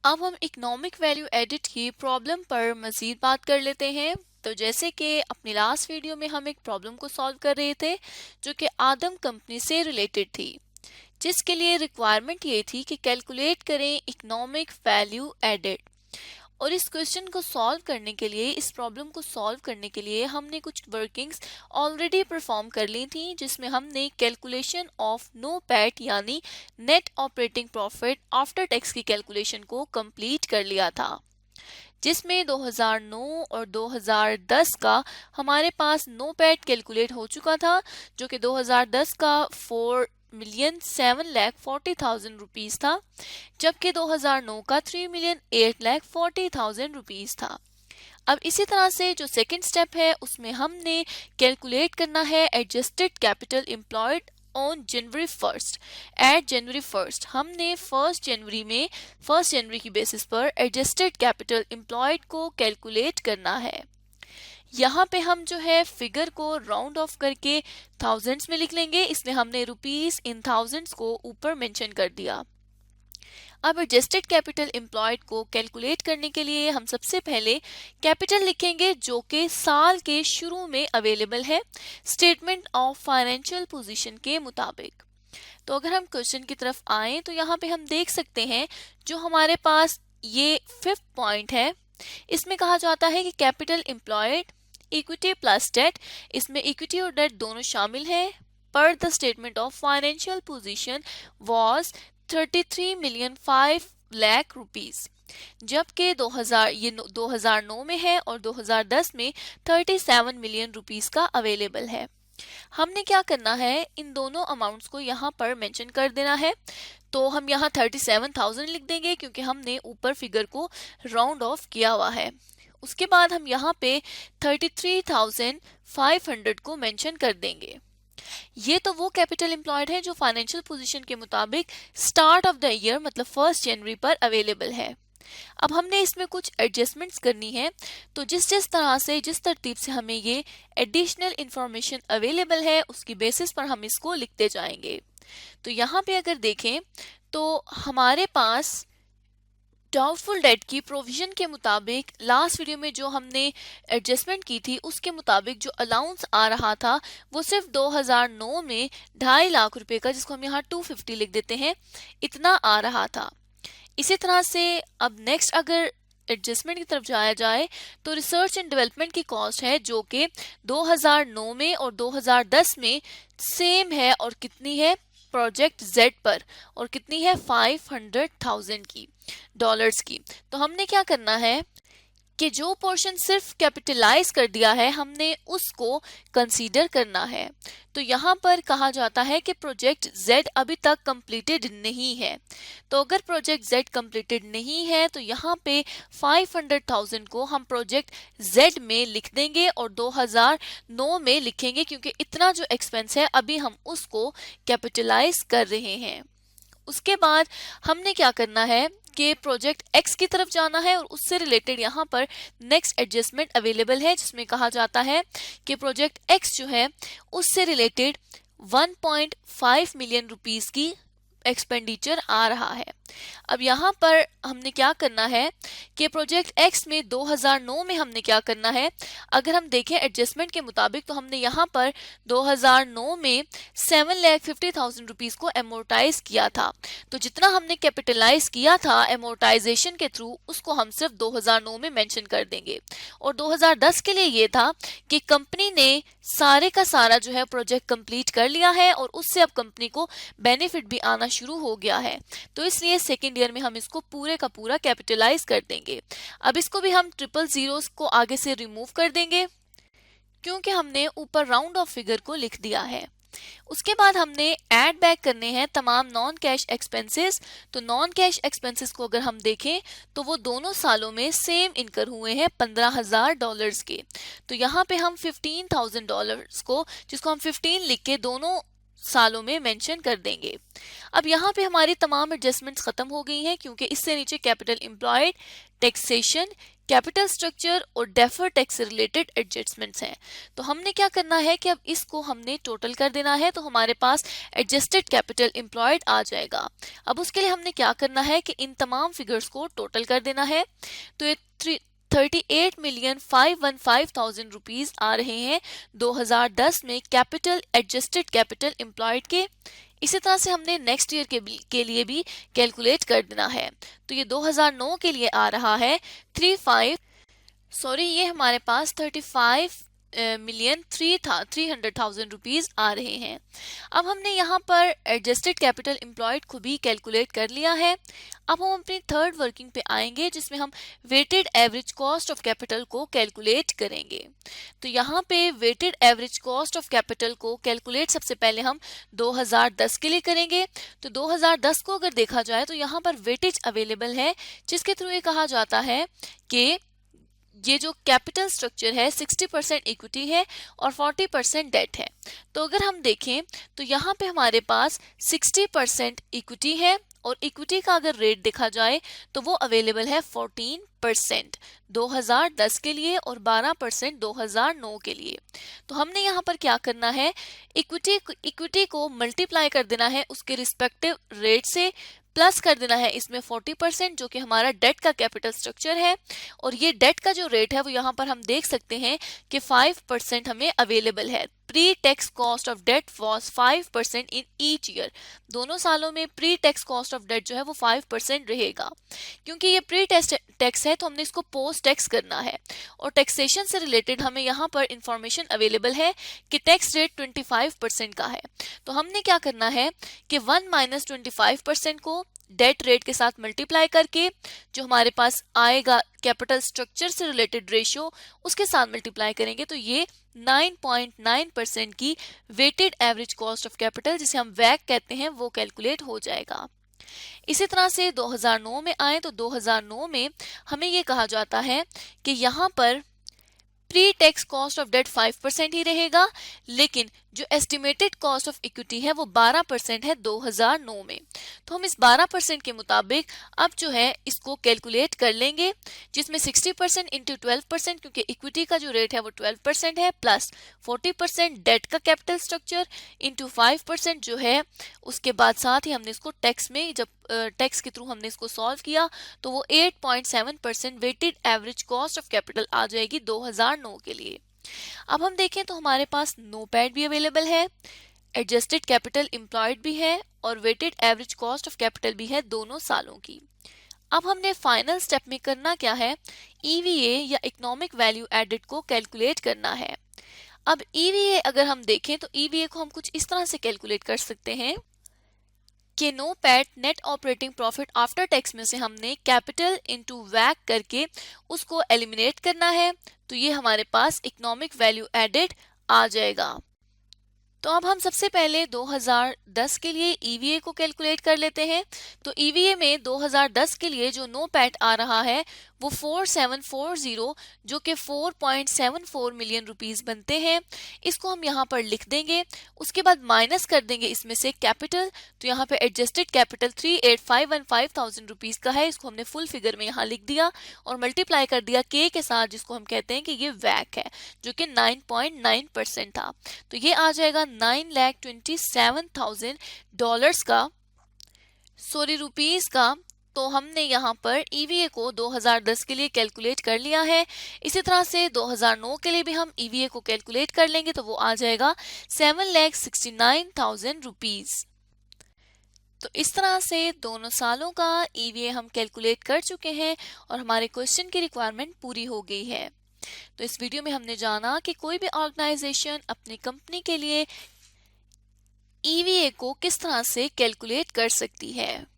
अब हम economic value edit की प्रॉब्लम पर मज़ीद बात कर लेते हैं। तो जैसे कि अपनी लास्ट वीडियो में हम एक प्रॉब्लम को सॉल्व कर रहे थे जो कि आदम कंपनी से रिलेटेड थी, जिसके लिए रिक्वायरमेंट ये थी कि कैलकुलेट करें इकोनॉमिक वैल्यू एडिट। और इस क्वेश्चन को सॉल्व करने के लिए, इस प्रॉब्लम को सॉल्व करने के लिए हमने कुछ वर्किंग्स ऑलरेडी परफॉर्म कर ली थी, जिसमें हमने कैलकुलेशन ऑफ नो पैट यानी net operating profit after tax की कैलकुलेशन को कंप्लीट कर लिया था, जिसमें 2009 और 2010 का हमारे पास नो पैट कैलकुलेट हो चुका था, जो कि 2010 का 4,740,000 रुपीज था, जबकि 2009 का 3,08,40,000 रुपीज था। अब इसी तरह से जो सेकंड स्टेप है उसमें हमने कैलकुलेट करना है adjusted capital employed on January 1 at January 1 हमने 1 जनवरी की बेसिस पर एडजस्टेड कैपिटल एम्प्लॉयड को कैलकुलेट करना है। यहाँ पे हम जो है फिगर को राउंड ऑफ करके थाउजेंड्स में लिख लेंगे, इसलिए हमने रुपीस इन थाउजेंड्स को ऊपर मेंशन कर दिया। अब एडजस्टेड कैपिटल एम्प्लॉयड को कैलकुलेट करने के लिए हम सबसे पहले कैपिटल लिखेंगे जो कि साल के शुरू में अवेलेबल है स्टेटमेंट ऑफ फाइनेंशियल पोजीशन के मुताबिक। तो अगर हम क्वेश्चन की तरफ आए तो यहाँ पे हम देख सकते हैं जो हमारे पास ये 5th पॉइंट है, इसमें कहा जाता है कि capital employed equity plus debt, इसमें इक्विटी और डेट दोनों शामिल है, पर the statement of financial position was 33,05,00,000 rupees, जबकि 2009 में है और 2010 में 37 मिलियन रुपीस का अवेलेबल है। हमने क्या करना है, इन दोनों अमाउंट्स को यहाँ पर मेंशन कर देना है। तो हम यहाँ 37,000 लिख देंगे क्योंकि हमने ऊपर फिगर को राउंड ऑफ किया हुआ है। उसके बाद हम यहाँ पे 33,500 को मेंशन कर देंगे। ये तो वो कैपिटल एम्प्लॉयड है जो फाइनेंशियल पोजीशन के मुताबिक स्टार्ट ऑफ द ईयर मतलब 1 जनवरी पर अवेलेबल है। अब हमने इसमें कुछ एडजस्टमेंट्स करनी है, तो जिस तरतीब से हमें ये एडिशनल इंफॉर्मेशन अवेलेबल है उसकी बेसिस पर हम इसको लिखते जाएंगे। तो यहाँ पे अगर देखें तो हमारे पास डाउटफुल डेट की प्रोविजन के मुताबिक लास्ट वीडियो में जो हमने एडजस्टमेंट की थी उसके मुताबिक जो अलाउंस आ रहा था वो सिर्फ 2009 में 2.5 लाख रुपए का, जिसको हम यहाँ 250 लिख देते हैं, इतना आ रहा था। इसी तरह से अब नेक्स्ट अगर एडजस्टमेंट की तरफ जाया जाए तो रिसर्च एंड डेवलपमेंट की कॉस्ट है जो कि 2009 में और 2010 में सेम है, और कितनी है प्रोजेक्ट जेड पर, और कितनी है 500,000 की डॉलर्स की। तो हमने क्या करना है कि जो पोर्शन सिर्फ कैपिटलाइज कर दिया है हमने उसको कंसीडर करना है। तो यहाँ पर कहा जाता है कि प्रोजेक्ट जेड अभी तक कंप्लीटेड नहीं है। तो अगर प्रोजेक्ट जेड कंप्लीटेड नहीं है तो यहाँ पे 500,000 को हम प्रोजेक्ट जेड में लिख देंगे और 2009 में लिखेंगे, क्योंकि इतना जो एक्सपेंस है अभी हम उसको कैपिटलाइज कर रहे हैं। उसके बाद हमने क्या करना है कि प्रोजेक्ट एक्स की तरफ जाना है और उससे रिलेटेड यहाँ पर नेक्स्ट एडजस्टमेंट अवेलेबल है, जिसमें कहा जाता है कि प्रोजेक्ट एक्स जो है उससे रिलेटेड 1.5 मिलियन रुपीस की एक्सपेंडिचर आ रहा है। अब यहाँ पर हमने क्या करना है कि प्रोजेक्ट एक्स में 2009 में हमने क्या करना है, अगर हम देखें एडजस्टमेंट के मुताबिक तो हमने यहाँ पर 2009 में 7,50,000 रुपीस को एमोर्टाइज किया था। तो जितना हमने कैपिटलाइज किया था एमोर्टाइजेशन के थ्रू उसको हम सिर्फ 2009 में मेंशन कर देंगे। और 2010 के लिए ये था कि कंपनी ने सारे का सारा जो है प्रोजेक्ट कंप्लीट कर लिया है और उससे अब कंपनी को बेनिफिट भी आना शुरू हो गया है, तो इसलिए सेकेंड ईयर में हम इसको पूरे का पूरा कैपिटलाइज कर देंगे। अब इसको भी हम 000 को आगे से रिमूव कर देंगे क्योंकि हमने ऊपर राउंड ऑफ फिगर को लिख दिया है। उसके बाद हमने ऐड बैक करने हैं तमाम नॉन कैश एक्सपेंसेस। तो नॉन कैश एक्सपेंसेस को अगर हम देखें तो वो दोनों सालों में सेम इनकर हुए हैं $15,000 के। तो यहाँ पे हम $15,000 को, जिसको हम 15 लिख के दोनों सालों में मेंशन कर देंगे। अब यहाँ पे हमारी तमाम एडजस्टमेंट्स खत्म हो गई हैं क्योंकि इससे नीचे capital employed, taxation, capital structure और डेफर टैक्स से रिलेटेड एडजस्टमेंट्स हैं। तो हमने क्या करना है कि अब इसको हमने टोटल कर देना है, तो हमारे पास एडजस्टेड कैपिटल एम्प्लॉयड आ जाएगा। अब उसके लिए हमने क्या करना है कि इन तमाम फिगर्स को टोटल कर देना है। तो ये 38,515,000 रुपीज आ रहे हैं 2010 में कैपिटल एडजस्टेड कैपिटल एम्प्लॉयड के। इसी तरह से हमने नेक्स्ट ईयर के लिए भी कैलकुलेट कर देना है। तो ये 2009 के लिए आ रहा है ये हमारे पास 35,300,000 रुपीज आ रहे हैं। अब हमने यहाँ पर एडजस्टेड कैपिटल एम्प्लॉयड को भी कैलकुलेट कर लिया है। अब हम अपनी थर्ड वर्किंग पे आएंगे जिसमें हम weighted average cost of capital को कैलकुलेट करेंगे। तो यहाँ पे weighted average cost of capital को कैलकुलेट सबसे पहले हम 2010 के लिए करेंगे। तो 2010 को अगर देखा जाए तो यहाँ पर वेटेज अवेलेबल है जिसके थ्रू ये कहा जाता है कि ये जो कैपिटल स्ट्रक्चर है 60% इक्विटी है और 40% डेट है। तो अगर हम देखें तो यहाँ पे हमारे पास 60% इक्विटी है और इक्विटी का अगर रेट देखा जाए तो वो अवेलेबल है 14% 2010 के लिए और 12% 2009 के लिए। तो हमने यहाँ पर क्या करना है, इक्विटी को मल्टीप्लाई कर देना है उसके रिस्पेक्टिव रेट से, प्लस कर देना है इसमें 40% जो कि हमारा डेट का कैपिटल स्ट्रक्चर है। और ये डेट का जो रेट है वो यहाँ पर हम देख सकते हैं कि 5% हमें अवेलेबल है। Pre tax cost of debt was 5% in each year. दोनों सालों में pre tax cost of debt जो है वो 5% रहेगा। क्योंकि ये प्री टैक्स है तो हमने इसको पोस्ट टैक्स करना है। और टैक्सेशन से रिलेटेड हमें यहाँ पर इंफॉर्मेशन अवेलेबल है कि टैक्स रेट 25% का है। तो हमने क्या करना है कि 1 माइनस 25% को डेट रेट के साथ मल्टीप्लाई करके जो हमारे पास आएगा कैपिटल स्ट्रक्चर से रिलेटेड रेशियो उसके साथ मल्टीप्लाई करेंगे तो ये 9.9% की weighted average cost of capital जिसे हम वैक कहते हैं वो कैलकुलेट हो जाएगा। इसी तरह से 2009 में आए तो 2009 में हमें ये कहा जाता है कि यहाँ पर pre tax cost of debt 5% ही रहेगा, लेकिन जो एस्टिमेटेड कॉस्ट ऑफ इक्विटी है वो 12% है 2009 में। तो हम इस 12% के मुताबिक अब जो है इसको कैलकुलेट कर लेंगे जिसमें 60% इंटू 12% क्योंकि इक्विटी का जो रेट है वो 12% है प्लस 40% डेट का कैपिटल स्ट्रक्चर इंटू 5% जो है उसके बाद साथ ही हमने इसको टैक्स में जब टैक्स के थ्रू हमने इसको सॉल्व किया तो वो 8.7% weighted average cost of capital आ जाएगी 2009 के लिए। अब हम देखें तो हमारे पास नोपैड भी अवेलेबल है, एडजस्टेड कैपिटल एम्प्लॉयड भी है और weighted average cost of capital भी है दोनों सालों की। अब हमने फाइनल स्टेप में करना क्या है, ईवीए या इकोनॉमिक वैल्यू एडेड को कैलकुलेट करना है। अब ईवीए अगर हम देखें तो ईवीए को हम कुछ इस तरह से कैलकुलेट कर सकते हैं कि NOPAT net operating profit after tax में से हमने कैपिटल इनटू वैक करके उसको एलिमिनेट करना है। तो ये हमारे पास इकोनॉमिक वैल्यू एडेड आ जाएगा। तो अब हम सबसे पहले 2010 के लिए ईवीए को कैलकुलेट कर लेते हैं। तो ईवीए में 2010 के लिए जो नोपैड आ रहा है वो 4740 जो कि 4.74 मिलियन रुपीस बनते हैं। इसको हम यहाँ पर लिख देंगे, उसके बाद माइनस कर देंगे इसमें से कैपिटल। तो यहाँ पे एडजस्टेड कैपिटल 38,515,000 रुपीस का है, इसको हमने फुल फिगर में यहाँ लिख दिया और मल्टीप्लाई कर दिया के के साथ जिसको हम कहते हैं कि ये वैक है जो कि 9.9% था। तो ये आ जाएगा $9,27,000 का रुपीस का। तो हमने यहाँ पर ईवीए को 2010 के लिए कैलकुलेट कर लिया है। इसी तरह से 2009 के लिए भी हम ईवीए को कैलकुलेट कर लेंगे तो वो आ जाएगा 7,69,000 रुपीस। तो इस तरह से दोनों सालों का ईवीए हम कैलकुलेट कर चुके हैं और हमारे क्वेश्चन की रिक्वायरमेंट पूरी हो गई है। तो इस वीडियो में हमने जाना कि कोई भी ऑर्गेनाइजेशन अपनी कंपनी के लिए ईवीए को किस तरह से कैलकुलेट कर सकती है।